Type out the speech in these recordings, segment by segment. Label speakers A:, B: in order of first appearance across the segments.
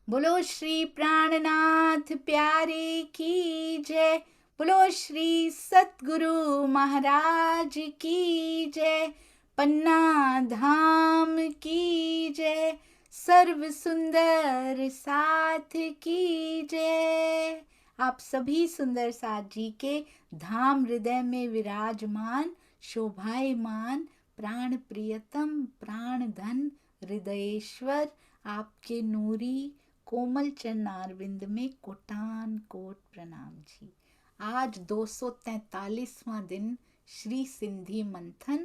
A: बोलो श्री प्राणनाथ प्यारे की जय। बोलो श्री सतगुरु महाराज की जय। पन्ना धाम की जय। सर्व सुंदर साथ की जय। आप सभी सुंदर साथ जी के धाम हृदय में विराजमान शोभायमान प्राण प्रियतम प्राण धन हृदयेश्वर आपके नूरी कोमल चरणारविंद में कोटान कोट प्रणाम जी। आज 243वां दिन श्री सिंधी मंथन।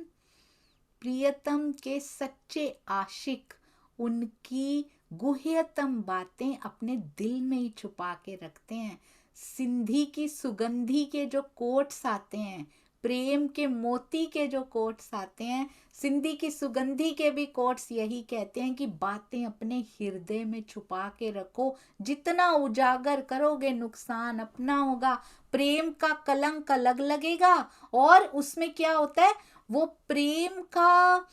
A: प्रियतम के सच्चे आशिक उनकी गुह्यतम बातें अपने दिल में ही छुपा के रखते हैं। सिंधी की सुगंधी के जो कोट्स आते हैं, प्रेम के मोती के जो कोट्स आते हैं, सिंधी की सुगंधी के भी कोट्स यही कहते हैं कि बातें अपने हृदय में छुपा के रखो। जितना उजागर करोगे नुकसान अपना होगा। प्रेम का कलंक अलग लगेगा और उसमें क्या होता है, वो प्रेम का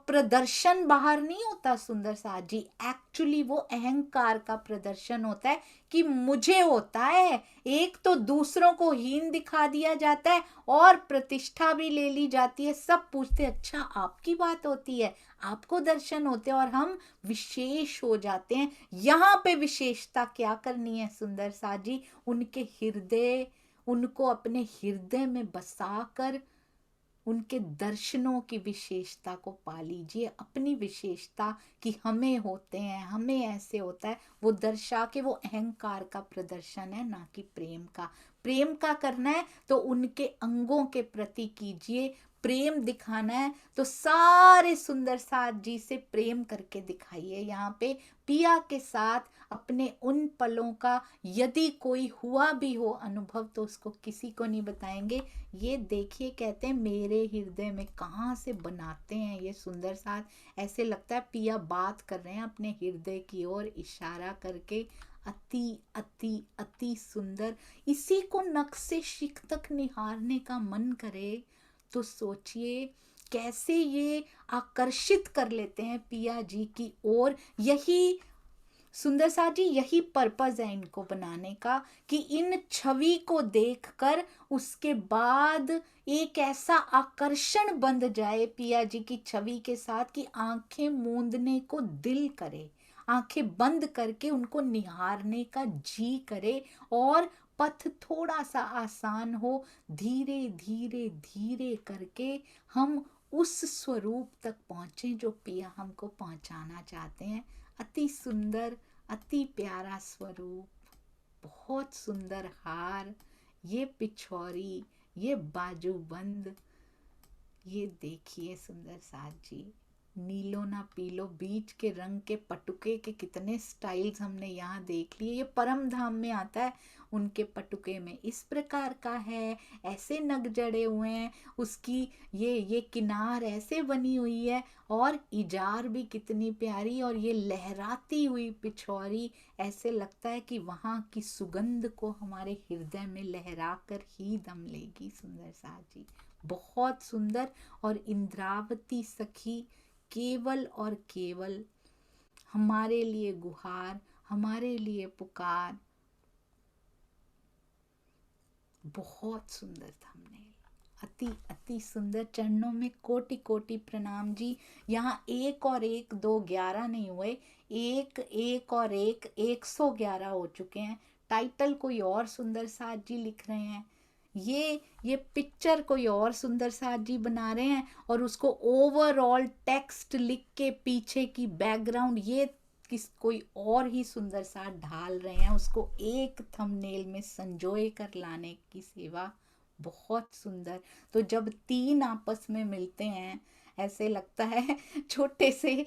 A: प्रदर्शन बाहर नहीं होता सुंदर साथ जी। एक्चुअली वो अहंकार का प्रदर्शन होता है कि मुझे होता है। एक तो दूसरों को हीन दिखा दिया जाता है और प्रतिष्ठा भी ले ली जाती है। सब पूछते अच्छा आपकी बात होती है, आपको दर्शन होते हैं और हम विशेष हो जाते हैं। यहाँ पे विशेषता क्या करनी है सुंदर साथ जी, उनके हृदय, उनको अपने हृदय में बसाकर उनके दर्शनों की विशेषता को पा लीजिए। अपनी विशेषता कि हमें होते हैं, हमें ऐसे होता है, वो दर्शा के वो अहंकार का प्रदर्शन है, ना कि प्रेम का। प्रेम का करना है तो उनके अंगों के प्रति कीजिए। प्रेम दिखाना है तो सारे सुंदर साथ जी से प्रेम करके दिखाइए। यहाँ पे पिया के साथ अपने उन पलों का यदि कोई हुआ भी हो अनुभव तो उसको किसी को नहीं बताएंगे। ये देखिए, कहते हैं मेरे हृदय में, कहाँ से बनाते हैं ये सुंदर साथ। ऐसे लगता है पिया बात कर रहे हैं अपने हृदय की ओर इशारा करके। अति अति अति सुंदर। इसी को नक्शे शिक तक निहारने का मन करे तो सोचिए कैसे ये आकर्षित कर लेते हैं पिया जी की ओर। यही सुंदर साथ जी, यही पर्पस है इनको बनाने का कि इन छवि को देखकर उसके बाद एक ऐसा आकर्षण बंध जाए पिया जी की छवि के साथ कि आंखें मूंदने को दिल करे, आंखें बंद करके उनको निहारने का जी करे और पथ थोड़ा सा आसान हो। धीरे धीरे धीरे करके हम उस स्वरूप तक पहुंचे जो पिया हमको पहुंचाना चाहते हैं। अति सुंदर, अति प्यारा स्वरूप, बहुत सुंदर हार, ये पिछौरी, ये बाजूबंद, ये देखिए सुंदर साथ जी। नीलो ना पीलो, बीच के रंग के पटुके के कितने स्टाइल्स हमने यहाँ देख लिए। ये परम धाम में आता है, उनके पटुके में इस प्रकार का है, ऐसे नग जड़े हुए हैं, उसकी ये किनार ऐसे बनी हुई है और इजार भी कितनी प्यारी, और ये लहराती हुई पिछौरी, ऐसे लगता है कि वहाँ की सुगंध को हमारे हृदय में लहरा कर ही दम लेगी। सुंदर साथ जी बहुत सुंदर। और इंद्रावती सखी केवल और केवल हमारे लिए गुहार, हमारे लिए पुकार। बहुत सुंदर थंबनेल, अति अति सुंदर। चरणों में कोटि कोटि प्रणाम जी। यहाँ एक और एक, दो 11 नहीं हुए, एक एक और एक 111 हो चुके हैं। टाइटल कोई और सुंदर साथ जी लिख रहे हैं, ये पिक्चर कोई और सुंदर साथ जी बना रहे हैं और उसको ओवरऑल टेक्स्ट लिख के पीछे की बैकग्राउंड ये कोई और ही सुंदर साथ ढाल रहे हैं, उसको एक थंबनेल में संजोए कर लाने की सेवा। बहुत सुंदर। तो जब तीन आपस में मिलते हैं ऐसे लगता है, छोटे से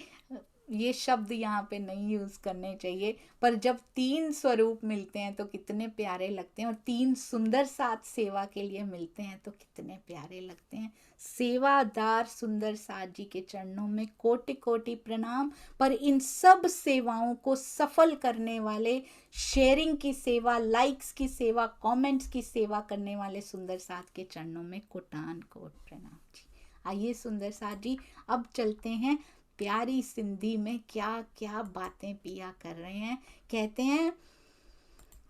A: ये शब्द यहाँ पे नहीं यूज करने चाहिए, पर जब तीन स्वरूप मिलते हैं तो कितने प्यारे लगते हैं, और तीन सुंदर साथ सेवा के लिए मिलते हैं तो कितने प्यारे लगते हैं। सेवादार सुंदर साथ जी के चरणों में कोटि कोटि प्रणाम। पर इन सब सेवाओं को सफल करने वाले, शेयरिंग की सेवा, लाइक्स की सेवा, कमेंट्स की सेवा करने वाले सुंदर साथ के चरणों में कोटान कोट प्रणाम जी। आइए सुंदर साथ जी अब चलते हैं प्यारी सिंधी में क्या क्या बातें पिया कर रहे हैं। कहते हैं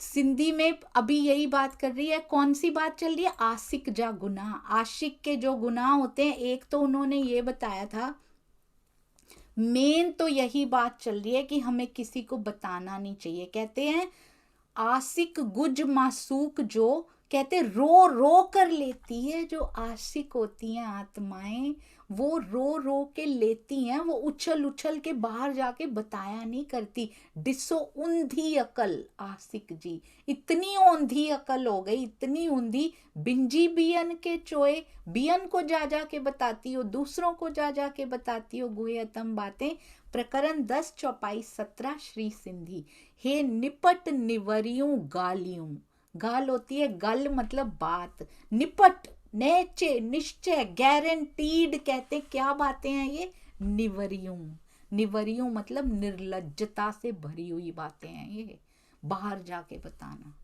A: सिंधी में अभी यही बात कर रही है, कौन सी बात चल रही है, आशिक जा गुनाह। आशिक के जो गुनाह होते हैं, एक तो उन्होंने ये बताया था, मेन तो यही बात चल रही है कि हमें किसी को बताना नहीं चाहिए। कहते हैं आशिक गुज मासूक, जो कहते रो रो कर लेती है, जो आशिक होती हैं आत्माएं वो रो रो के लेती हैं, वो उछल उछल के बाहर जाके बताया नहीं करती। डिसो ऊंधी अकल आशिक जी, इतनी औंधी अकल हो गई, इतनी ऊंधी, बिंजी बियन के चोए, बियन को जा जा के बताती हो, दूसरों को जा जा के बताती हो गुह्यतम बातें। प्रकरण 10 चौपाई 17 श्री सिंधी। हे निपट निवरियों गालियों, गाल होती है गल मतलब बात, निपट नेचे निश्चय गारंटीड, कहते क्या बातें हैं ये, निवरियों। निवरियों मतलब निर्लज्जता से भरी हुई बातें हैं ये, बाहर जाके बताना,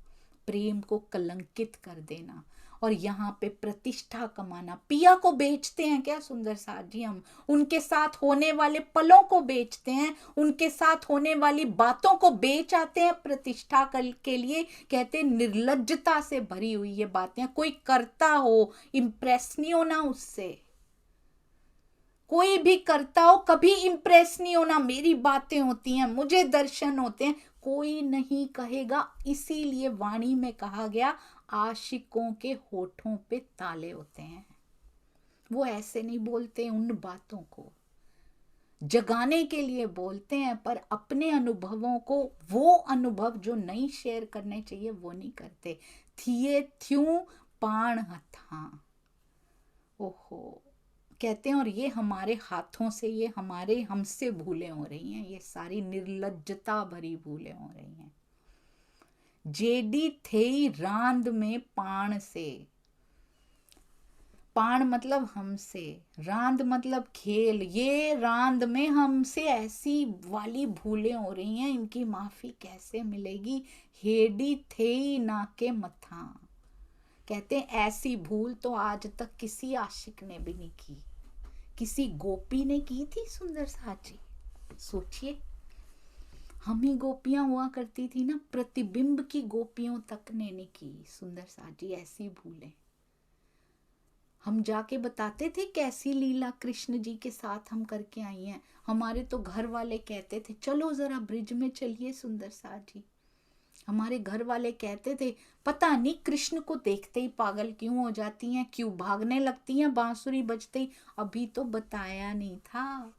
A: प्रेम को कलंकित कर देना, और यहाँ पे प्रतिष्ठा कमाना। पिया को बेचते हैं क्या सुंदर साथ जी हम, उनके साथ होने वाले पलों को बेचते हैं, उनके साथ होने वाली बातों को बेच आते हैं प्रतिष्ठा के लिए। कहते निर्लज्जता से भरी हुई ये बातें, कोई करता हो इंप्रेस नहीं होना उससे, कोई भी करता हो कभी इंप्रेस नहीं होना, मेरी बातें होती हैं, मुझे दर्शन होते हैं, कोई नहीं कहेगा। इसीलिए वाणी में कहा गया आशिकों के होठों पे ताले होते हैं, वो ऐसे नहीं बोलते, उन बातों को जगाने के लिए बोलते हैं, पर अपने अनुभवों को, वो अनुभव जो नहीं शेयर करने चाहिए वो नहीं करते। थिए थ्यूं पाण हथा, ओहो, कहते हैं और ये हमारे हाथों से, ये हमारे हमसे भूलें हो रही हैं, ये सारी निर्लज्जता भरी भूलें हो रही हैं। जेडी थे रांद में पाण से, पाण मतलब हमसे, रांद मतलब खेल, ये रांद में हमसे ऐसी वाली भूलें हो रही हैं, इनकी माफी कैसे मिलेगी। हेडी थे ना के मथा, कहते हैं ऐसी भूल तो आज तक किसी आशिक ने भी नहीं की, किसी गोपी ने की थी सुंदर साथ जी। सोचिए, हम ही गोपियां हुआ करती थी ना, प्रतिबिंब की गोपियों तक ने नहीं की सुंदर साथ जी ऐसी भूलें। हम जाके बताते थे कैसी लीला कृष्ण जी के साथ हम करके आई हैं, हमारे तो घर वाले कहते थे चलो जरा ब्रिज में चलिए सुंदर साथ जी। हमारे घर वाले कहते थे पता नहीं कृष्ण को देखते ही पागल क्यों हो जाती हैं, क्यों भागने लगती हैं बांसुरी बजते ही। अभी तो बताया नहीं था,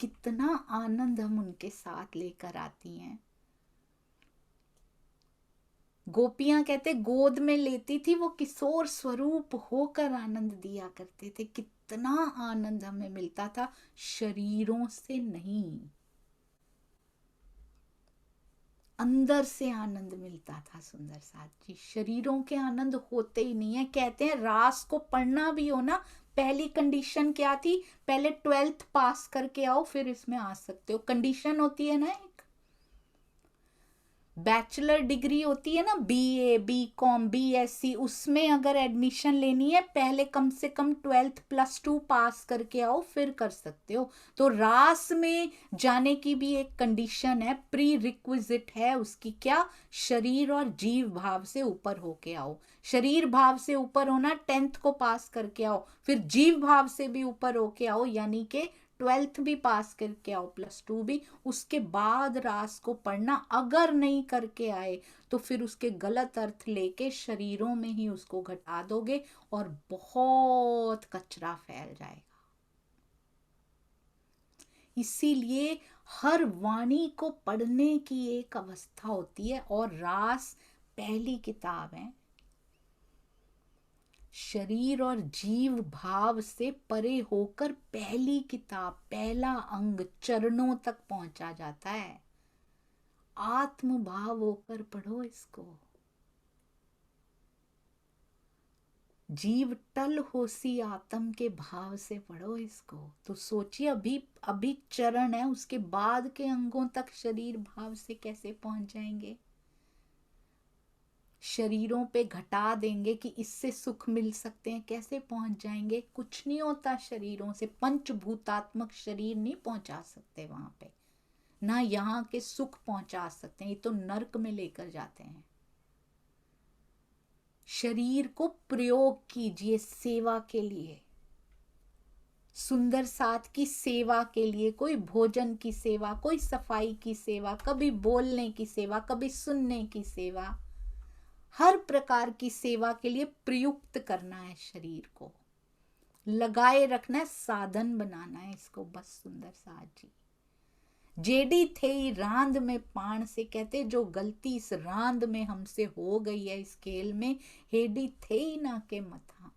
A: कितना आनंद हम उनके साथ लेकर आती हैं। गोपियां कहते गोद में लेती थी, वो किशोर स्वरूप होकर आनंद दिया करते थे, कितना आनंद हमें मिलता था, शरीरों से नहीं, अंदर से आनंद मिलता था सुंदर साथ जी। शरीरों के आनंद होते ही नहीं है। कहते हैं रास को पढ़ना भी हो ना, पहली कंडीशन क्या थी, पहले 12th पास करके आओ फिर इसमें आ सकते हो, कंडीशन होती है ना। एक बैचलर डिग्री होती है ना, BA BCom BSc, उसमें अगर एडमिशन लेनी है पहले कम से कम 12th +2 पास करके आओ फिर कर सकते हो। तो रास में जाने की भी एक कंडीशन है, प्री रिक्विजिट है उसकी, क्या, शरीर और जीव भाव से ऊपर होके आओ। शरीर भाव से ऊपर होना 10th को पास करके आओ, फिर जीव भाव से भी ऊपर होके आओ, यानी कि 12th भी पास करके आओ +2 भी, उसके बाद रास को पढ़ना। अगर नहीं करके आए तो फिर उसके गलत अर्थ लेके शरीरों में ही उसको घटा दोगे और बहुत कचरा फैल जाएगा। इसीलिए हर वाणी को पढ़ने की एक अवस्था होती है, और रास पहली किताब है, शरीर और जीव भाव से परे होकर पहली किताब, पहला अंग चरणों तक पहुंचा जाता है। आत्म भाव होकर पढ़ो इसको, जीव टल होसी आत्म के भाव से पढ़ो इसको। तो सोचिए अभी अभी चरण है, उसके बाद के अंगों तक शरीर भाव से कैसे पहुंच जाएंगे। शरीरों पे घटा देंगे कि इससे सुख मिल सकते हैं, कैसे पहुंच जाएंगे? कुछ नहीं होता शरीरों से, पंचभूतात्मक शरीर नहीं पहुंचा सकते वहां पे, ना यहाँ के सुख पहुंचा सकते हैं, ये तो नरक में लेकर जाते हैं। शरीर को प्रयोग कीजिए सेवा के लिए, सुंदर साथ की सेवा के लिए, कोई भोजन की सेवा, कोई सफाई की सेवा, कभी बोलने की सेवा, कभी सुनने की सेवा, हर प्रकार की सेवा के लिए प्रयुक्त करना है शरीर को, लगाए रखना है, साधन बनाना है इसको बस। सुंदर साथ जी जेडी थे रांद में पाण से, कहते जो गलती इस रांद में हमसे हो गई है, इस खेल में, हेडी थे ही ना के मथा।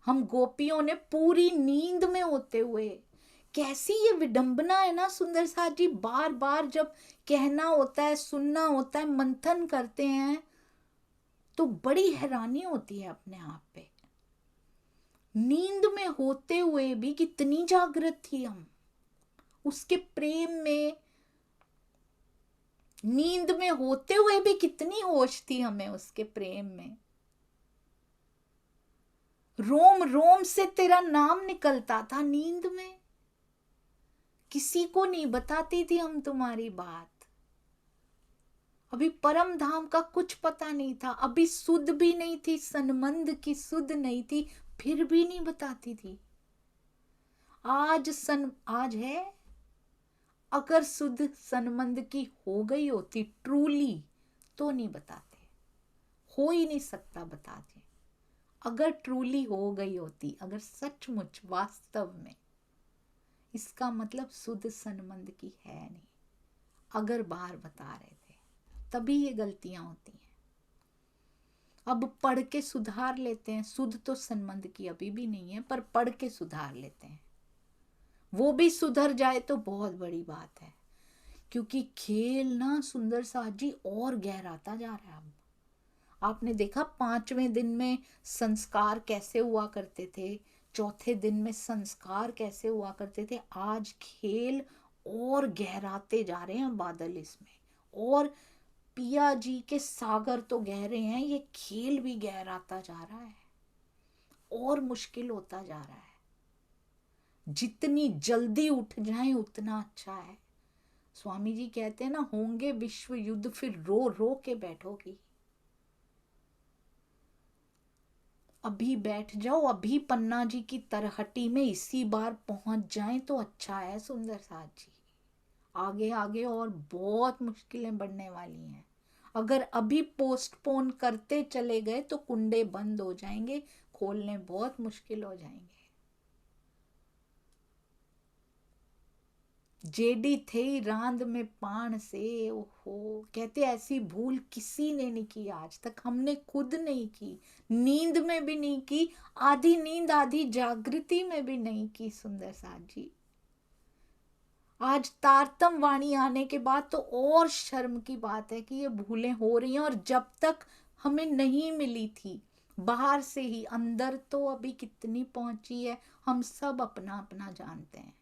A: हम गोपियों ने पूरी नींद में होते हुए, कैसी ये विडंबना है ना सुंदर साथ जी, बार बार जब कहना होता है, सुनना होता है, मंथन करते हैं तो बड़ी हैरानी होती है अपने आप पे। नींद में होते हुए भी कितनी जागृत थी हम उसके प्रेम में, नींद में होते हुए भी कितनी होश थी हमें उसके प्रेम में। रोम रोम से तेरा नाम निकलता था नींद में, किसी को नहीं बताती थी हम तुम्हारी बात। अभी परम धाम का कुछ पता नहीं था, अभी सुध भी नहीं थी, सनमंद की सुध नहीं थी, फिर भी नहीं बताती थी। आज है, अगर सुध सनमंद की हो गई होती ट्रूली तो नहीं बताते, हो ही नहीं सकता बताते। अगर ट्रूली हो गई होती, अगर सचमुच वास्तव में, इसका मतलब सुध सनमंद की है नहीं। अगर बाहर बता रहे थे तभी ये गलतियां होती हैं। अब पढ़ के सुधार लेते हैं, सुध तो सनमंद की अभी भी नहीं है, पर पढ़ के सुधार लेते हैं, वो भी सुधर जाए तो बहुत बड़ी बात है। क्योंकि खेल ना सुंदर साथ जी और गहराता जा रहा है। अब आपने देखा 5वें दिन में संस्कार कैसे हुआ करते थे, चौथे दिन में संस्कार कैसे हुआ करते थे, आज खेल और गहराते जा रहे हैं बादल इसमें। और पिया जी के सागर तो गहरे हैं, ये खेल भी गहराता जा रहा है और मुश्किल होता जा रहा है। जितनी जल्दी उठ जाएं उतना अच्छा है। स्वामी जी कहते हैं ना, होंगे विश्व युद्ध फिर रो रो के बैठोगी। अभी बैठ जाओ, अभी पन्ना जी की तरहटी में इसी बार पहुंच जाएं तो अच्छा है सुंदर साथ जी। आगे आगे और बहुत मुश्किलें बढ़ने वाली हैं। अगर अभी पोस्टपोन करते चले गए तो कुंडे बंद हो जाएंगे, खोलने बहुत मुश्किल हो जाएंगे। जेडी थे रांद में पान से, ओहो, कहते ऐसी भूल किसी ने नहीं की आज तक, हमने खुद नहीं की, नींद में भी नहीं की, आधी नींद आधी जागृति में भी नहीं की सुंदर साथ जी। आज तारतम वाणी आने के बाद तो और शर्म की बात है कि ये भूलें हो रही हैं, और जब तक हमें नहीं मिली थी बाहर से ही, अंदर तो अभी कितनी पहुंची है हम सब अपना अपना जानते हैं।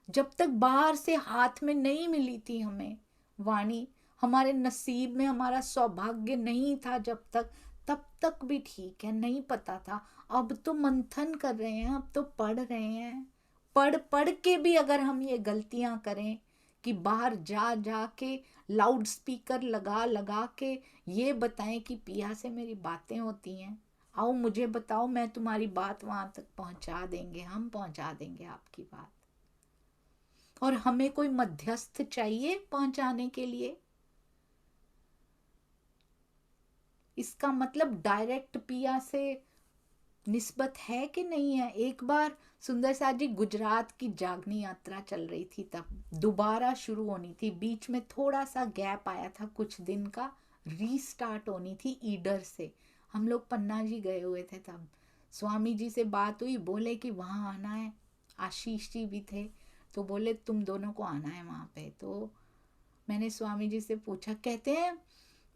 A: जब तक बाहर से हाथ में नहीं मिली थी हमें वाणी, हमारे नसीब में हमारा सौभाग्य नहीं था जब तक, तब तक भी ठीक है, नहीं पता था। अब तो मंथन कर रहे हैं, अब तो पढ़ रहे हैं, पढ़ पढ़ के भी अगर हम ये गलतियां करें कि बाहर जा जा के लाउड स्पीकर लगा लगा के ये बताएं कि पिया से मेरी बातें होती हैं, आओ मुझे बताओ, मैं तुम्हारी बात वहां तक पहुंचा देंगे, हम पहुंचा देंगे आपकी बात, और हमें कोई मध्यस्थ चाहिए पहुंचाने के लिए। इसका मतलब डायरेक्ट पिया से निस्बत है कि नहीं है। एक बार सुंदर साथ जी गुजरात की जागनी यात्रा चल रही थी, तब दोबारा शुरू होनी थी, बीच में थोड़ा सा गैप आया था कुछ दिन का, रीस्टार्ट होनी थी ईडर से। हम लोग पन्ना जी गए हुए थे, तब स्वामी जी से बात हुई, बोले कि वहाँ आना है, आशीष जी भी थे तो बोले तुम दोनों को आना है वहाँ पे। तो मैंने स्वामी जी से पूछा, कहते हैं,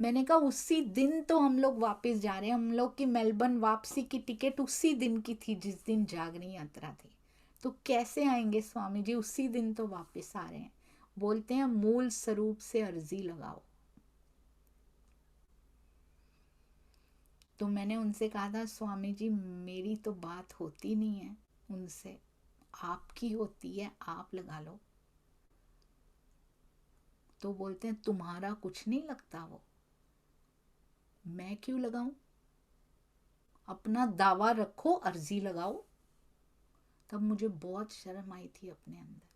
A: मैंने कहा उसी दिन तो हम लोग वापस जा रहे हैं, हम लोग की मेलबर्न वापसी की टिकट उसी दिन की थी जिस दिन जागनी यात्रा थी, तो कैसे आएंगे स्वामी जी, उसी दिन तो वापस आ रहे हैं। बोलते हैं मूल स्वरूप से अर्जी लगाओ। तो मैंने उनसे कहा था, स्वामी जी मेरी तो बात होती नहीं है उनसे, आपकी होती है, आप लगा लो। तो बोलते हैं तुम्हारा कुछ नहीं लगता वो, मैं क्यों लगाऊं, अपना दावा रखो, अर्जी लगाओ। तब मुझे बहुत शर्म आई थी अपने अंदर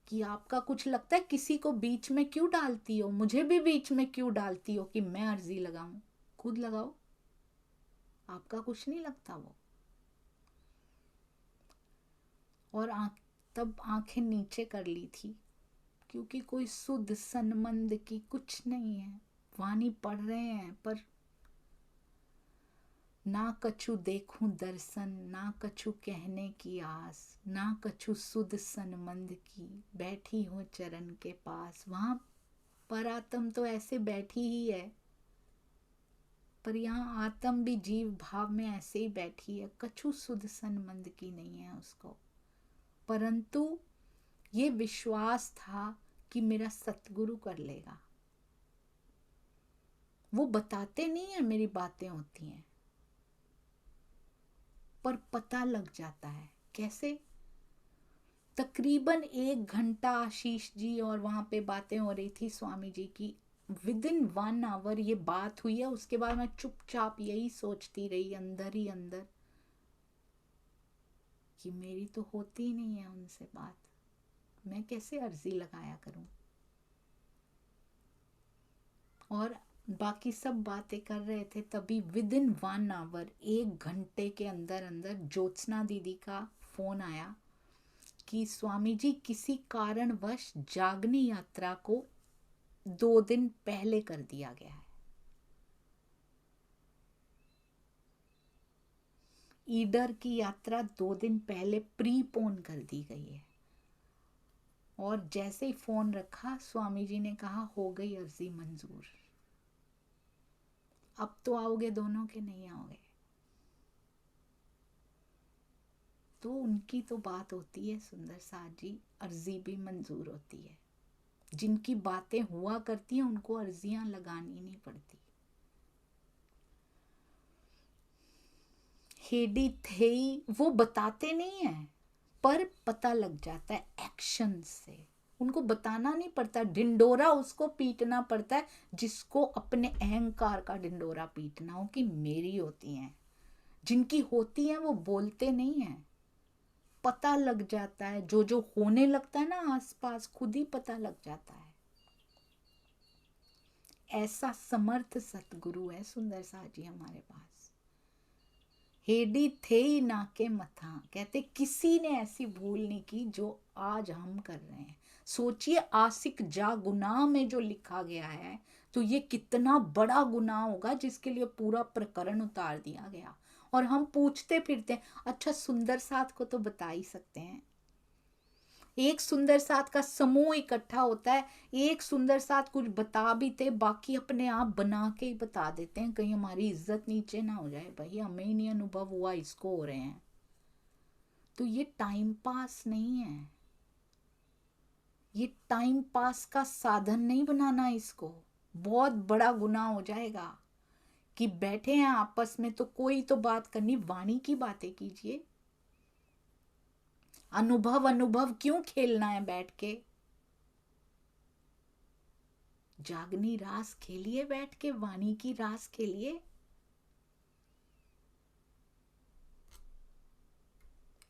A: कि आपका कुछ लगता है, किसी को बीच में क्यों डालती हो, मुझे भी बीच में क्यों डालती हो कि मैं अर्जी लगाऊं, खुद लगाओ, आपका कुछ नहीं लगता वो। और तब आंखें नीचे कर ली थी, क्योंकि कोई सुध सनमंद की कुछ नहीं है, वाणी पढ़ रहे हैं पर ना कछु देखूं दर्शन, ना कछु कहने की आस, ना कछु सुध सनमंद की, बैठी हूँ चरण के पास। वहां पर आत्म तो ऐसे बैठी ही है, पर यहाँ आत्म भी जीव भाव में ऐसे ही बैठी है, कछु सुध सनमंद की नहीं है उसको। परंतु ये विश्वास था कि मेरा सतगुरु कर लेगा। वो बताते नहीं है मेरी बातें होती हैं, पर पता लग जाता है। कैसे? तकरीबन 1 घंटा आशीष जी और वहां पे बातें हो रही थी स्वामी जी की, विद इन 1 आवर ये बात हुई है। उसके बाद मैं चुपचाप यही सोचती रही अंदर ही अंदर कि मेरी तो होती ही नहीं है उनसे बात, मैं कैसे अर्जी लगाया करूं। और बाकी सब बातें कर रहे थे, तभी विद इन 1 आवर, 1 घंटे के अंदर अंदर ज्योत्सना दीदी का फोन आया कि स्वामी जी किसी कारणवश जागनी यात्रा को 2 दिन पहले कर दिया गया है। ईडर की यात्रा 2 दिन पहले प्रीपोन कर दी गई है। और जैसे ही फोन रखा, स्वामी जी ने कहा हो गई अर्जी मंजूर, अब तो आओगे दोनों के नहीं आओगे। तो उनकी तो बात होती है सुंदर साथ जी, अर्जी भी मंजूर होती है। जिनकी बातें हुआ करती हैं उनको अर्जियां लगानी नहीं पड़ती। हेडी थे, वो बताते नहीं है पर पता लग जाता है एक्शन से। उनको बताना नहीं पड़ता, ढिंडोरा उसको पीटना पड़ता है जिसको अपने अहंकार का ढिंडोरा पीटना हो कि मेरी होती हैं। जिनकी होती हैं वो बोलते नहीं हैं, पता लग जाता है। जो जो होने लगता है ना आसपास, खुद ही पता लग जाता है। ऐसा समर्थ सतगुरु है सुंदर साथ जी हमारे पास। हेडी थे ही ना के मथा, कहते किसी ने ऐसी भूल नहीं की जो आज हम कर रहे हैं। सोचिए आसिक जा गुनाह में जो लिखा गया है, तो ये कितना बड़ा गुनाह होगा जिसके लिए पूरा प्रकरण उतार दिया गया। और हम पूछते फिरते हैं, अच्छा सुंदर साथ को तो बता ही सकते हैं। एक सुंदर साथ का समूह इकट्ठा होता है, एक सुंदर साथ कुछ बता भी थे, बाकी अपने आप बना के ही बता देते हैं, कहीं हमारी इज्जत नीचे ना हो जाए। भाई हमें ही नहीं अनुभव हुआ, इसको हो रहे हैं। तो ये टाइम पास नहीं है, ये टाइम पास का साधन नहीं बनाना इसको। बहुत बड़ा गुनाह हो जाएगा कि बैठे हैं आपस में तो कोई तो बात करनी, वाणी की बातें कीजिए। अनुभव अनुभव क्यों खेलना है बैठ के? जागनी रास खेलिए बैठ के, वाणी की रास खेलिए।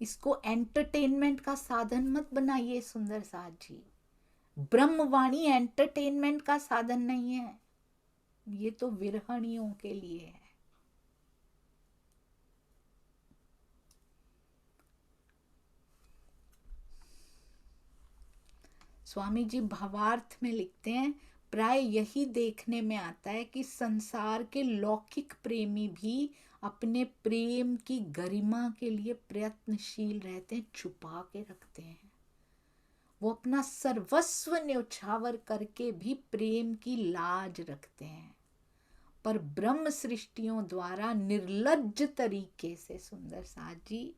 A: इसको एंटरटेनमेंट का साधन मत बनाइए सुंदर साथ जी। ब्रह्मवाणी एंटरटेनमेंट का साधन नहीं है, ये तो विरहणियों के लिए है। स्वामी जी भावार्थ में लिखते हैं, प्राय यही देखने में आता है कि संसार के लौकिक प्रेमी भी अपने प्रेम की गरिमा के लिए प्रयत्नशील रहते हैं, छुपा के रखते हैं। वो अपना सर्वस्व न्यौछावर करके भी प्रेम की लाज रखते हैं। पर ब्रह्म सृष्टियों द्वारा निर्लज्ज तरीके से सुंदर साथ जी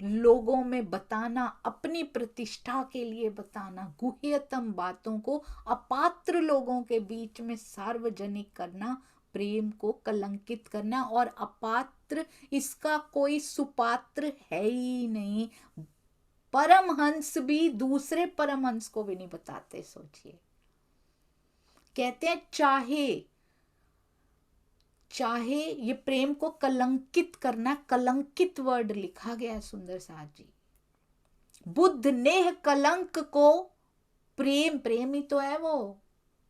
A: लोगों में बताना, अपनी प्रतिष्ठा के लिए बताना, गुह्यतम बातों को अपात्र लोगों के बीच में सार्वजनिक करना, प्रेम को कलंकित करना। और अपात्र, इसका कोई सुपात्र है ही नहीं। परमहंस भी दूसरे परमहंस को भी नहीं बताते। सोचिए, कहते हैं चाहे ये प्रेम को कलंकित करना, कलंकित वर्ड लिखा गया है सुंदर साथ जी। बुद्ध नेह कलंक को प्रेम ही तो है, वो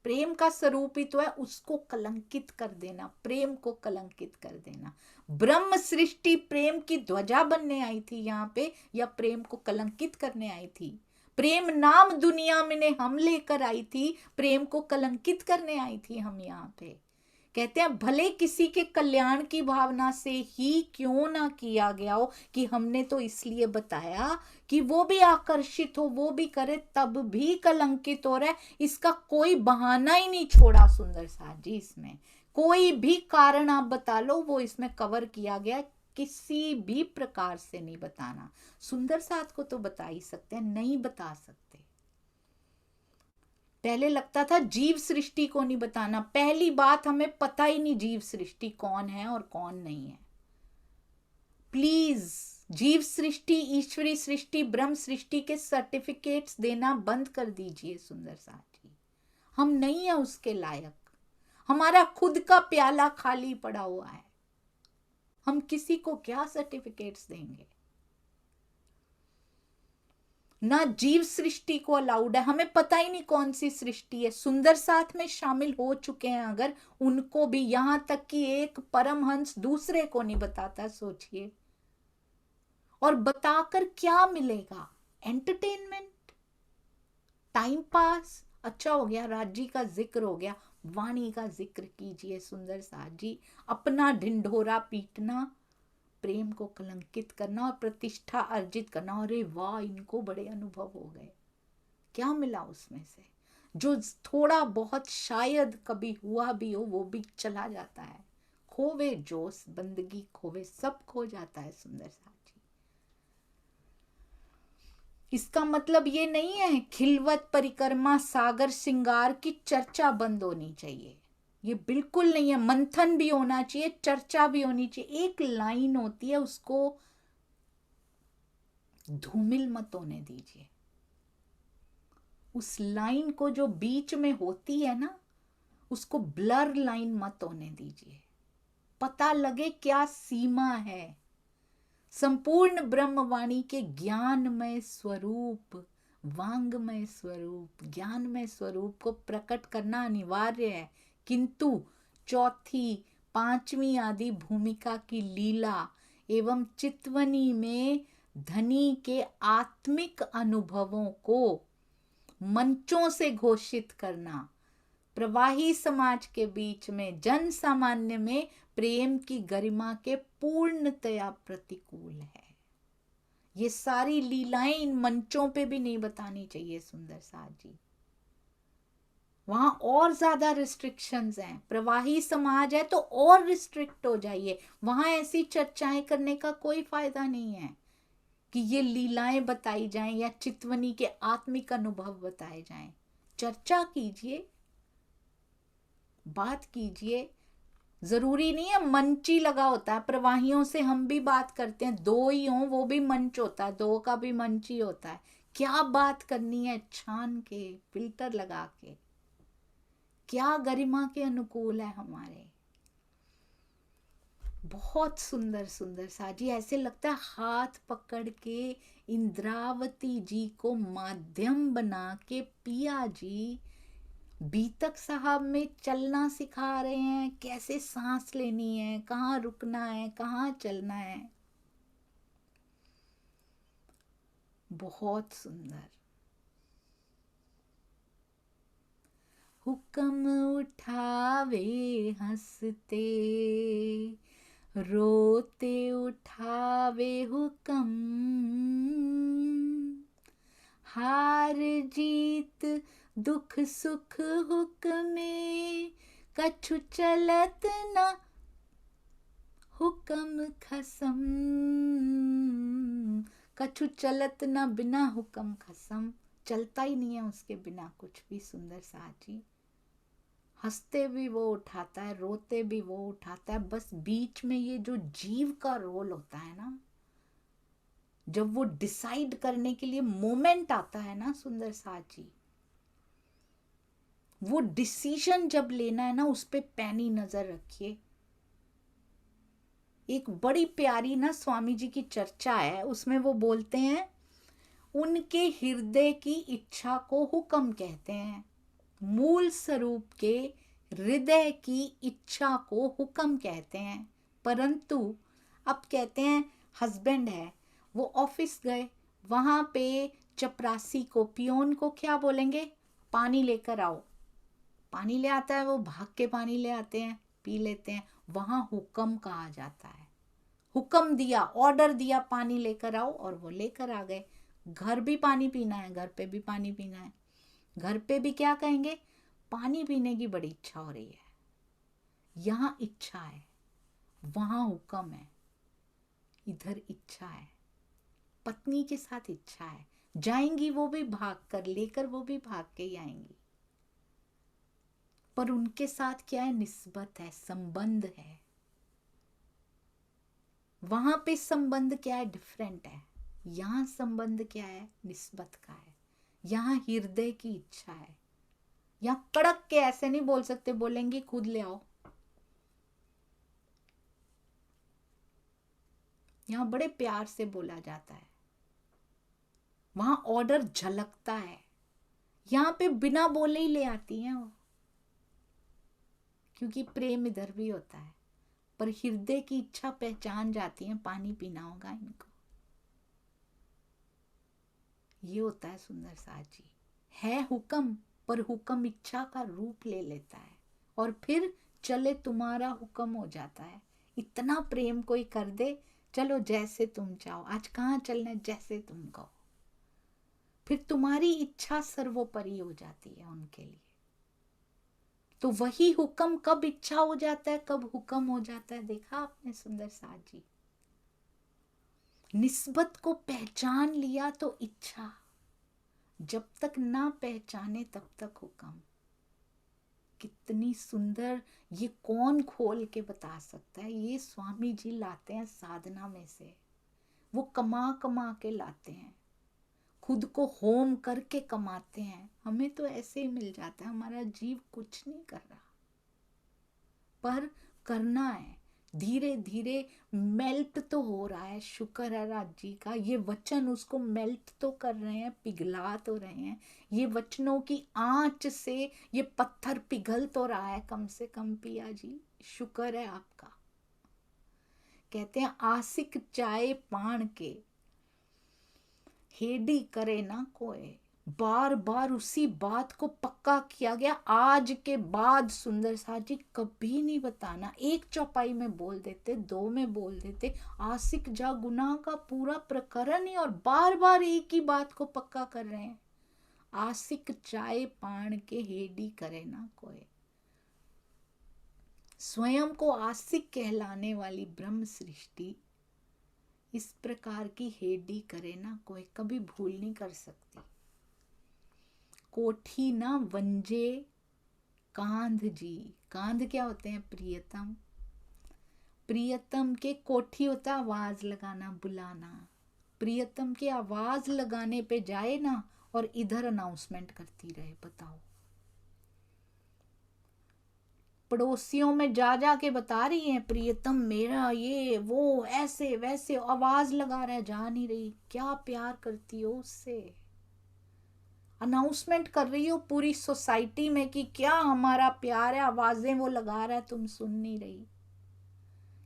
A: प्रेम का स्वरूप ही तो है, उसको कलंकित कर देना, प्रेम को कलंकित कर देना। ब्रह्म सृष्टि प्रेम की ध्वजा बनने आई थी यहाँ पे, या प्रेम को कलंकित करने आई थी? प्रेम नाम दुनिया में ने हम लेकर आई थी, प्रेम को कलंकित करने आई थी हम यहाँ पे। कहते हैं भले किसी के कल्याण की भावना से ही क्यों ना किया गया हो, कि हमने तो इसलिए बताया कि वो भी आकर्षित हो, वो भी करे, तब भी कलंकित हो रहा है। इसका कोई बहाना ही नहीं छोड़ा सुंदर साथ जी। इसमें कोई भी कारण आप बता लो, वो इसमें कवर किया गया। किसी भी प्रकार से नहीं बताना। सुंदर साथ को तो बता ही सकते हैं, नहीं बता सकते। पहले लगता था जीव सृष्टि को नहीं बताना। पहली बात, हमें पता ही नहीं जीव सृष्टि कौन है और कौन नहीं है। प्लीज जीव सृष्टि, ईश्वरी सृष्टि, ब्रह्म सृष्टि के सर्टिफिकेट्स देना बंद कर दीजिए सुंदर साथ जी। हम नहीं है उसके लायक। हमारा खुद का प्याला खाली पड़ा हुआ है, हम किसी को क्या सर्टिफिकेट्स देंगे? ना जीव सृष्टि को अलाउड है, हमें पता ही नहीं कौन सी सृष्टि है। सुंदर साथ में शामिल हो चुके हैं अगर, उनको भी, यहां तक कि एक परमहंस दूसरे को नहीं बताता। सोचिए, और बताकर क्या मिलेगा? Entertainment, time pass. अच्छा हो गया राज्य का जिक्र हो गया, वाणी का जिक्र कीजिए सुंदर साथ जी। अपना ढिंढोरा पीटना, प्रेम को कलंकित करना और प्रतिष्ठा अर्जित करना। अरे वाह, इनको बड़े अनुभव हो गए। क्या मिला उसमें से? जो थोड़ा बहुत शायद कभी हुआ भी हो, वो भी चला जाता है। खोवे जोश, बंदगी खोवे, सब खो जाता है सुंदर साथ जी। इसका मतलब ये नहीं है खिलवत परिक्रमा सागर श्रृंगार की चर्चा बंद होनी चाहिए, ये बिल्कुल नहीं है। मंथन भी होना चाहिए, चर्चा भी होनी चाहिए। एक लाइन होती है, उसको धूमिल मत होने दीजिए। उस लाइन को जो बीच में होती है ना, उसको ब्लर लाइन मत होने दीजिए। पता लगे क्या सीमा है। संपूर्ण ब्रह्मवाणी के ज्ञानमय स्वरूप, वांगमय स्वरूप, ज्ञानमय स्वरूप को प्रकट करना अनिवार्य है। किंतु चौथी, पांचवी आदि भूमिका की लीला एवं चितवनी में धनी के आत्मिक अनुभवों को मंचों से घोषित करना, प्रवाही समाज के बीच में, जन सामान्य में प्रेम की गरिमा के पूर्णतया प्रतिकूल है। ये सारी लीलाएं इन मंचों पे भी नहीं बतानी चाहिए सुंदर साथ जी। वहां और ज्यादा रिस्ट्रिक्शंस हैं। प्रवाही समाज है तो और रिस्ट्रिक्ट हो जाइए। वहां ऐसी चर्चाएं करने का कोई फायदा नहीं है कि ये लीलाएं बताई जाएं या चितवनी के आत्मिक अनुभव बताए जाएं। चर्चा कीजिए, बात कीजिए। जरूरी नहीं है मंच ही लगा होता है। प्रवाहियों से हम भी बात करते हैं, दो ही हों वो भी मंच होता है, दो का भी मंच ही होता है। क्या बात करनी है छान के, फिल्टर लगा के, क्या गरिमा के अनुकूल है हमारे। बहुत सुंदर सुंदर सा जी, ऐसे लगता है हाथ पकड़ के इंद्रावती जी को माध्यम बना के पिया जी बीतक साहब में चलना सिखा रहे हैं। कैसे सांस लेनी है, कहाँ रुकना है, कहाँ चलना है। बहुत सुंदर। हुक्म उठावे हंसते, रोते उठावे हुक्म, हार जीत दुख सुख हुक्मे, कछु चलत न हुक्म खसम। कछु चलत ना बिना हुक्म खसम, चलता ही नहीं है उसके बिना कुछ भी सुंदर साथ जी। हंसते भी वो उठाता है, रोते भी वो उठाता है, बस बीच में ये जो जीव का रोल होता है ना, जब वो डिसाइड करने के लिए मोमेंट आता है ना सुंदर साथ जी, वो डिसीजन जब लेना है ना, उस पे पैनी नजर रखिए। एक बड़ी प्यारी ना स्वामी जी की चर्चा है, उसमें वो बोलते हैं उनके हृदय की इच्छा को हुक्म कहते हैं, मूल स्वरूप के हृदय की इच्छा को हुक्म कहते हैं। परंतु अब कहते हैं हस्बैंड है, वो ऑफिस गए, वहां पे चपरासी को, पियोन को क्या बोलेंगे, पानी लेकर आओ। पानी ले आता है, वो भाग के पानी ले आते हैं, पी लेते हैं। वहां हुक्म कहा जाता है, हुक्म दिया, ऑर्डर दिया, पानी लेकर आओ, और वो लेकर आ गए। घर भी पानी पीना है, घर पे भी पानी पीना है, घर पे भी क्या कहेंगे, पानी पीने की बड़ी इच्छा हो रही है। यहां इच्छा है, वहां हुक्म है, इधर इच्छा है। पत्नी के साथ इच्छा है, जाएंगी वो भी भाग कर, लेकर वो भी भाग के ही आएंगी। पर उनके साथ क्या है, निस्बत है, संबंध है। वहां पे संबंध क्या है, डिफरेंट है। यहां संबंध क्या है, निस्बत का है। यहां हृदय की इच्छा है। यहां कड़क के ऐसे नहीं बोल सकते, बोलेंगे खुद ले आओ। यहां बड़े प्यार से बोला जाता है, वहां ऑर्डर झलकता है। यहां पे बिना बोले ही ले आती हैं वो, क्योंकि प्रेम इधर भी होता है। पर हृदय की इच्छा पहचान जाती है, पानी पीना होगा इनको। ये होता है सुंदर साथ जी। है हुक्म, पर हुक्म इच्छा का रूप ले लेता है, और फिर चले तुम्हारा हुक्म हो जाता है। इतना प्रेम कोई कर दे, चलो जैसे तुम चाहो, आज कहाँ चलना है, जैसे तुम कहो। फिर तुम्हारी इच्छा सर्वोपरि हो जाती है उनके लिए। तो वही हुक्म कब इच्छा हो जाता है, कब हुक्म हो जाता है, देखा आपने सुंदर साथ जी। निस्बत को पहचान लिया तो इच्छा, जब तक ना पहचाने तब तक हुक्म। कितनी सुंदर, ये कौन खोल के बता सकता है। ये स्वामी जी लाते हैं साधना में से, वो कमा कमा के लाते हैं, खुद को होम करके कमाते हैं। हमें तो ऐसे ही मिल जाता है, हमारा जीव कुछ नहीं कर रहा, पर करना है। धीरे धीरे मेल्ट तो हो रहा है, शुक्र है राज जी का। ये वचन उसको मेल्ट तो कर रहे हैं, पिघला तो रहे हैं। ये वचनों की आंच से ये पत्थर पिघल तो रहा है, कम से कम पिया जी, शुक्र है आपका। कहते हैं आशिक चाय पान के, हेडी करे ना कोई। बार बार उसी बात को पक्का किया गया। आज के बाद सुंदर साथ जी कभी नहीं बताना। एक चौपाई में बोल देते, दो में बोल देते, आशिक जा गुनाह का पूरा प्रकरण ही, और बार बार एक ही बात को पक्का कर रहे हैं। आशिक चाय पान के, हेडी करे ना कोई। स्वयं को आशिक कहलाने वाली ब्रह्म सृष्टि इस प्रकार की हेडी करे ना कोई, कभी भूल नहीं कर सकती। कोठी ना वंजे कांध जी। कांध क्या होते हैं, प्रियतम। प्रियतम के कोठी होता है आवाज लगाना, बुलाना। प्रियतम के आवाज लगाने पे जाए ना, और इधर अनाउंसमेंट करती रहे, बताओ। पड़ोसियों में जा जा के बता रही है, प्रियतम मेरा ये वो, ऐसे वैसे आवाज लगा रहा है, जा नहीं रही। क्या प्यार करती हो उससे, अनाउंसमेंट कर रही हो पूरी सोसाइटी में कि क्या हमारा प्यार है, आवाजें वो लगा रहा है, तुम सुन नहीं रही।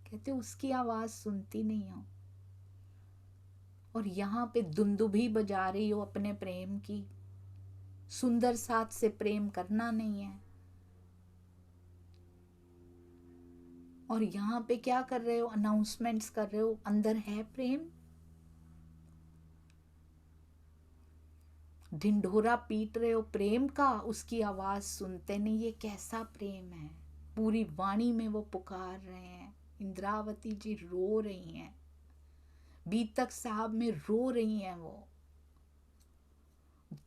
A: कहते उसकी आवाज सुनती नहीं हो, और यहां पे दुंदुभी बजा रही हो अपने प्रेम की। सुंदर साथ से प्रेम करना नहीं है, और यहां पे क्या कर रहे हो, अनाउंसमेंट्स कर रहे हो। अंदर है प्रेम, ढिंढोरा पीट रहे हो प्रेम का, उसकी आवाज सुनते नहीं। ये कैसा प्रेम है। पूरी वाणी में वो पुकार रहे हैं, इंद्रावती जी रो रही हैं, बीतक साहब में रो रही हैं वो।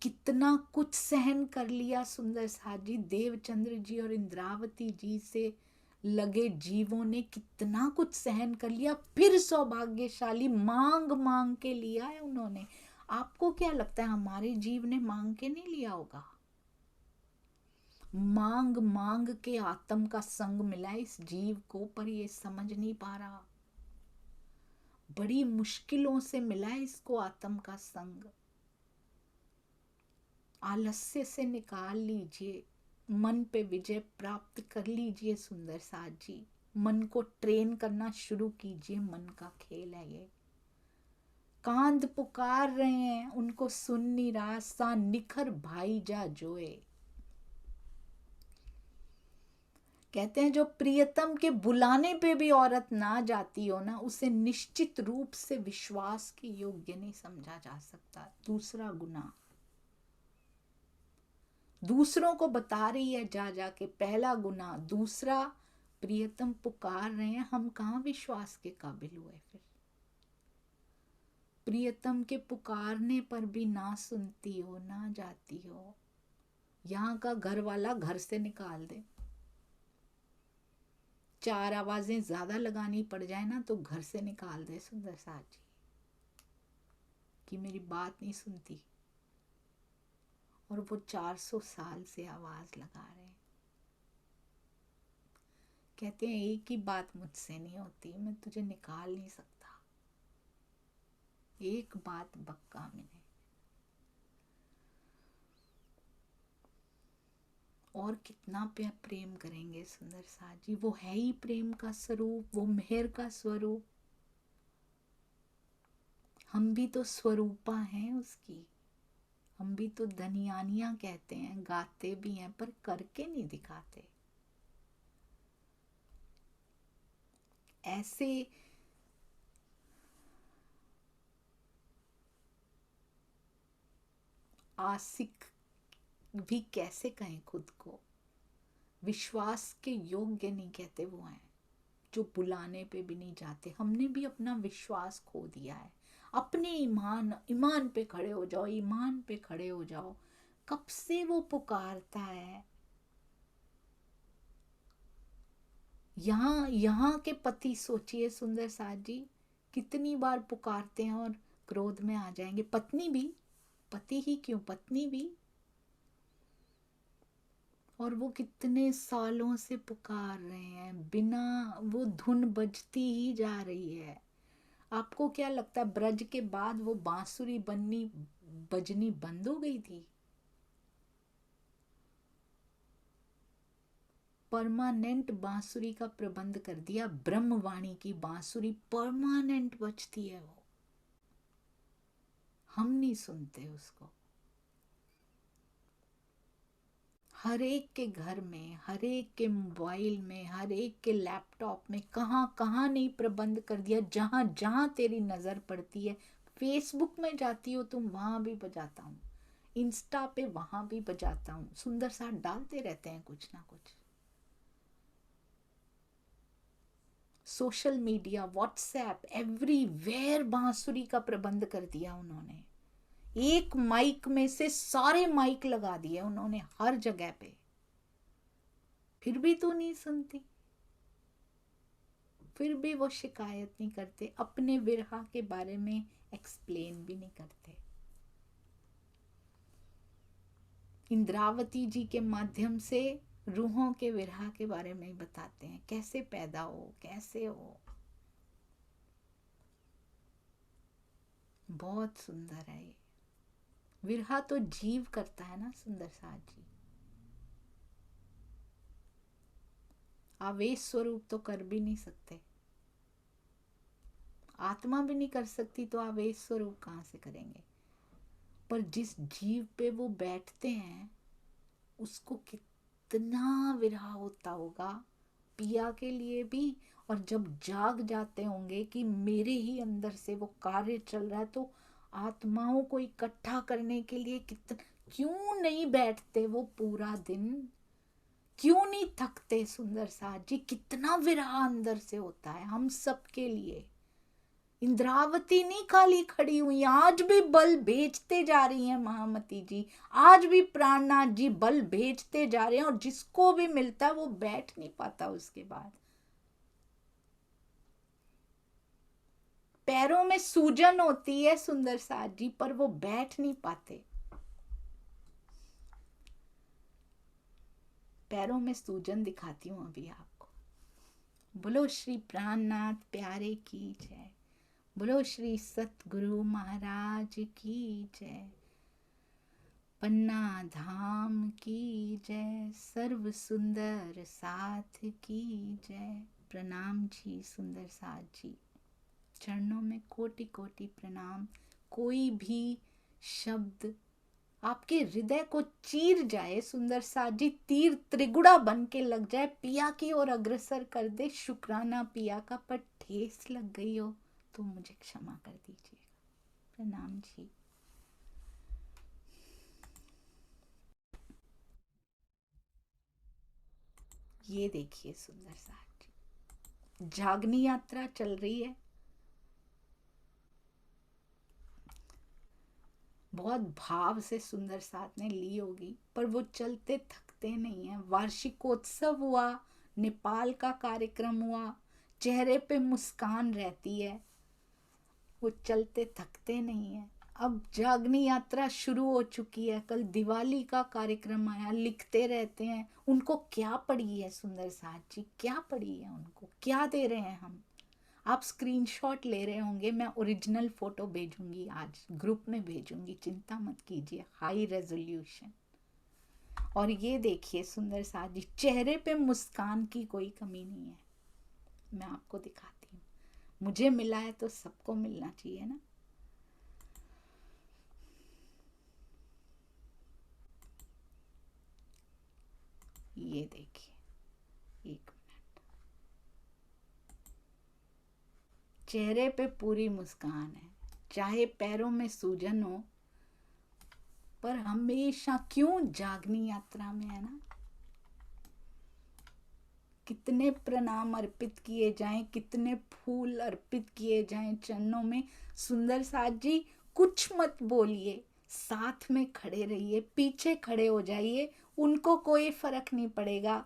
A: कितना कुछ सहन कर लिया सुंदर साथ जी, देवचंद्र जी और इंद्रावती जी से लगे जीवों ने कितना कुछ सहन कर लिया, फिर सौभाग्यशाली मांग मांग के लिया है उन्होंने। आपको क्या लगता है हमारे जीव ने मांग के नहीं लिया होगा? मांग मांग के आत्म का संग मिला इस जीव को, पर ये समझ नहीं पा रहा। बड़ी मुश्किलों से मिला है इसको आत्म का संग। आलस्य से निकाल लीजिए, मन पे विजय प्राप्त कर लीजिए सुंदर साथ जी। मन को ट्रेन करना शुरू कीजिए, मन का खेल है ये। कांद पुकार रहे हैं, उनको सुन नहीं रहा, सा निखर भाई जा जोए। कहते हैं जो प्रियतम के बुलाने पे भी औरत ना जाती हो ना, उसे निश्चित रूप से विश्वास के योग्य नहीं समझा जा सकता। दूसरा गुनाह दूसरों को बता रही है जा जाके, पहला गुनाह। दूसरा, प्रियतम पुकार रहे हैं, हम कहाँ विश्वास के काबिल हुए फिर? प्रियतम के पुकारने पर भी ना सुनती हो, ना जाती हो। यहाँ का घर वाला घर से निकाल दे, 4 आवाजें ज्यादा लगानी पड़ जाए ना तो घर से निकाल दे सुंदर साथ जी, कि मेरी बात नहीं सुनती। और वो 400 साल से आवाज लगा रहे हैं, कहते हैं एक ही बात मुझसे नहीं होती, मैं तुझे निकाल नहीं सकता। एक बात बक्का मैंने। और कितना प्रेम करेंगे सुंदर साथ जी, वो है ही प्रेम का स्वरूप, वो मेहर का स्वरूप। हम भी तो स्वरूपा हैं उसकी, हम भी तो धनियानियां कहते हैं, गाते भी हैं पर करके नहीं दिखाते। ऐसे आशिक भी कैसे कहें खुद को, विश्वास के योग्य नहीं कहते वो हैं जो बुलाने पे भी नहीं जाते। हमने भी अपना विश्वास खो दिया है। अपने ईमान पे खड़े हो जाओ, ईमान पे खड़े हो जाओ। कब से वो पुकारता है। यहाँ के पति सोचिए सुंदर साथ जी, कितनी बार पुकारते हैं और क्रोध में आ जाएंगे। पत्नी भी, पति ही क्यों, पत्नी भी। और वो कितने सालों से पुकार रहे हैं, बिना वो धुन बजती ही जा रही है। आपको क्या लगता है ब्रज के बाद वो बांसुरी बजनी बंद हो गई थी? परमानेंट बांसुरी का प्रबंध कर दिया। ब्रह्मवाणी की बांसुरी परमानेंट बजती है वो, हम नहीं सुनते उसको। हर एक के घर में, हर एक के मोबाइल में, हर एक के लैपटॉप में, कहाँ कहाँ नहीं प्रबंध कर दिया। जहां जहां तेरी नजर पड़ती है, फेसबुक में जाती हो तुम, वहां भी बजाता हूँ, इंस्टा पे वहां भी बजाता हूँ। सुंदर साथ डालते रहते हैं कुछ ना कुछ। सोशल मीडिया, व्हाट्सएप, एवरीवेयर बांसुरी का प्रबंध कर दिया उन्होंने। एक माइक में से सारे माइक लगा दिए उन्होंने हर जगह पे। फिर भी तो नहीं सुनती, फिर भी वो शिकायत नहीं करते, अपने विरहा के बारे में एक्सप्लेन भी नहीं करते। इंद्रावती जी के माध्यम से रूहों के विरहा के बारे में बताते हैं, कैसे पैदा हो, कैसे हो। बहुत सुंदर है ये विरहा। तो जीव करता है ना सुंदर साथ जी, आवेश स्वरूप तो कर भी नहीं सकते, आत्मा भी नहीं कर सकती, तो आवेश स्वरूप कहां से करेंगे। पर जिस जीव पे वो बैठते हैं उसको कितना विरह होता होगा, पिया के लिए भी। और जब जाग जाते होंगे कि मेरे ही अंदर से वो कार्य चल रहा है, तो आत्माओं को इकट्ठा करने के लिए कितना, क्यों नहीं बैठते वो पूरा दिन, क्यों नहीं थकते सुंदर साथ जी। कितना विरह अंदर से होता है हम सब के लिए। इंद्रावती नहीं खाली खड़ी हुई, आज भी बल भेजते जा रही हैं महामती जी, आज भी प्राणनाथ जी बल भेजते जा रहे हैं, और जिसको भी मिलता है वो बैठ नहीं पाता उसके बाद। पैरों में सूजन होती है सुंदर साथ जी, पर वो बैठ नहीं पाते। पैरों में सूजन दिखाती हूं अभी आपको। बोलो श्री प्राणनाथ प्यारे की जय, बोलो श्री सतगुरु महाराज की जय, पन्ना धाम की जय, सर्व सुंदर साथ की जय। प्रणाम जी सुंदर साथ जी, चरणों में कोटि कोटि प्रणाम। कोई भी शब्द आपके हृदय को चीर जाए सुंदर साथ जी, तीर त्रिगुड़ा बन के लग जाए, पिया की ओर अग्रसर कर दे, शुक्राना पिया का, पर ठेस लग गई हो तो मुझे क्षमा कर दीजिएगा। प्रणाम जी। ये देखिए सुंदर साथ जी, जागनी यात्रा चल रही है, बहुत भाव से सुंदर साथ ने ली होगी, पर वो चलते थकते नहीं है। वार्षिकोत्सव हुआ, नेपाल का कार्यक्रम हुआ, चेहरे पे मुस्कान रहती है, वो चलते थकते नहीं है। अब जागनी यात्रा शुरू हो चुकी है, कल दिवाली का कार्यक्रम आया, लिखते रहते हैं। उनको क्या पड़ी है सुंदर साथ जी, क्या पड़ी है उनको, क्या दे रहे हैं हम? आप स्क्रीनशॉट ले रहे होंगे, मैं ओरिजिनल फोटो भेजूंगी, आज ग्रुप में भेजूंगी, चिंता मत कीजिए, हाई रेजोल्यूशन। और ये देखिए सुंदर साथ जी, चेहरे पे मुस्कान की कोई कमी नहीं है। मैं आपको दिखाती हूँ, मुझे मिला है तो सबको मिलना चाहिए ना। ये देखिए, एक मिनट, चेहरे पे पूरी मुस्कान है, चाहे पैरों में सूजन हो, पर हमेशा क्यों जागनी यात्रा में है ना। कितने प्रणाम अर्पित किए जाएं, कितने फूल अर्पित किए जाएं चरणों में। सुंदर साथ जी कुछ मत बोलिए, साथ में खड़े रहिए, पीछे खड़े हो जाइए, उनको कोई फर्क नहीं पड़ेगा,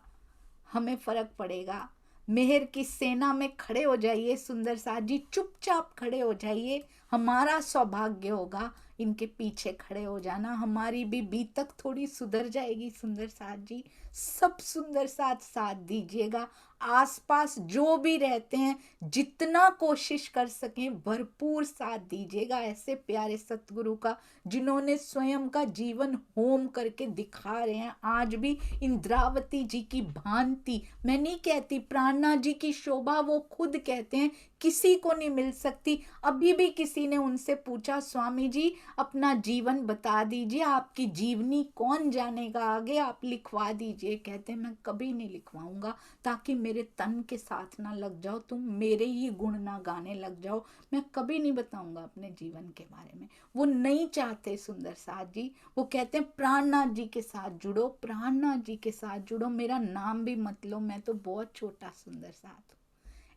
A: हमें फर्क पड़ेगा। मेहर की सेना में खड़े हो जाइए सुंदर साथ जी, चुपचाप खड़े हो जाइए, हमारा सौभाग्य होगा इनके पीछे खड़े हो जाना, हमारी भी बीतक थोड़ी सुधर जाएगी सुंदर साथ जी। सब सुंदर साथ साथ दीजिएगा, आसपास जो भी रहते हैं जितना कोशिश कर सकें भरपूर साथ दीजिएगा ऐसे प्यारे सतगुरु का, जिन्होंने स्वयं का जीवन होम करके दिखा रहे हैं। आज भी इंद्रावती जी की भांति, मैं नहीं कहती, प्राणनाथ जी की शोभा वो खुद कहते हैं किसी को नहीं मिल सकती। अभी भी किसी ने उनसे पूछा, स्वामी जी अपना जीवन बता दीजिए, आपकी जीवनी कौन जानेगा आगे, आप लिखवा दीजिए। कहते मैं कभी नहीं लिखवाऊंगा, ताकि मेरे तन के साथ ना लग जाओ, तुम मेरे ही गुण ना गाने लग जाओ। मैं कभी नहीं बताऊंगा अपने जीवन के बारे में, वो नहीं चाहते सुंदर साथ जी। वो कहते हैं प्राणनाथ जी के साथ जुड़ो, प्राणनाथ जी के साथ जुड़ो, मेरा नाम भी मत लो, मैं तो बहुत छोटा सुंदर साथ हूँ।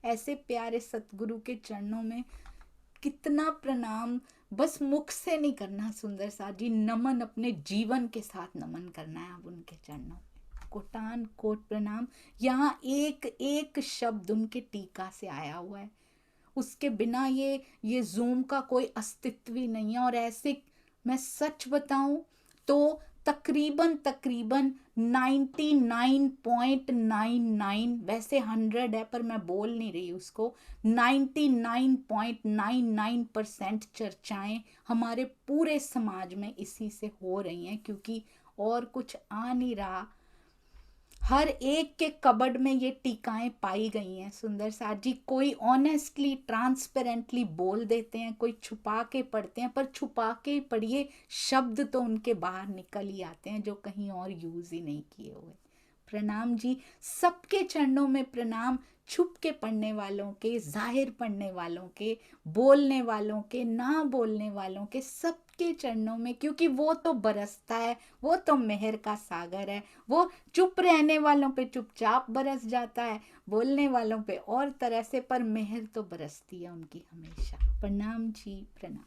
A: ऐसे प्यारे सतगुरु के चरणों में कितना प्रणाम, बस मुख से नहीं करना सुंदर साथ जी, नमन अपने जीवन के साथ नमन करना है अब उनके चरणों में। कोटान कोट प्रणाम। यहाँ एक एक शब्द उनके टीका से आया हुआ है, उसके बिना ये जूम का कोई अस्तित्व ही नहीं है। और ऐसे मैं सच बताऊं तो तकरीबन 99.99, वैसे 100 है पर मैं बोल नहीं रही उसको, 99.99% चर्चाएं हमारे पूरे समाज में इसी से हो रही हैं, क्योंकि और कुछ आ नहीं रहा। हर एक के कबर्ड में ये टीकाएं पाई गई हैं सुंदर साथ जी। कोई ऑनेस्टली ट्रांसपेरेंटली बोल देते हैं, कोई छुपा के पढ़ते हैं, पर छुपा के ही पढ़िए, शब्द तो उनके बाहर निकल ही आते हैं जो कहीं और यूज ही नहीं किए हुए। प्रणाम जी। सबके चरणों में प्रणाम, छुप के पढ़ने वालों के, जाहिर पढ़ने वालों के, बोलने वालों के, ना बोलने वालों के, सबके चरणों में, क्योंकि वो तो बरसता है, वो तो मेहर का सागर है। वो चुप रहने वालों पे चुपचाप बरस जाता है, बोलने वालों पे और तरह से, पर मेहर तो बरसती है उनकी हमेशा। प्रणाम जी, प्रणाम।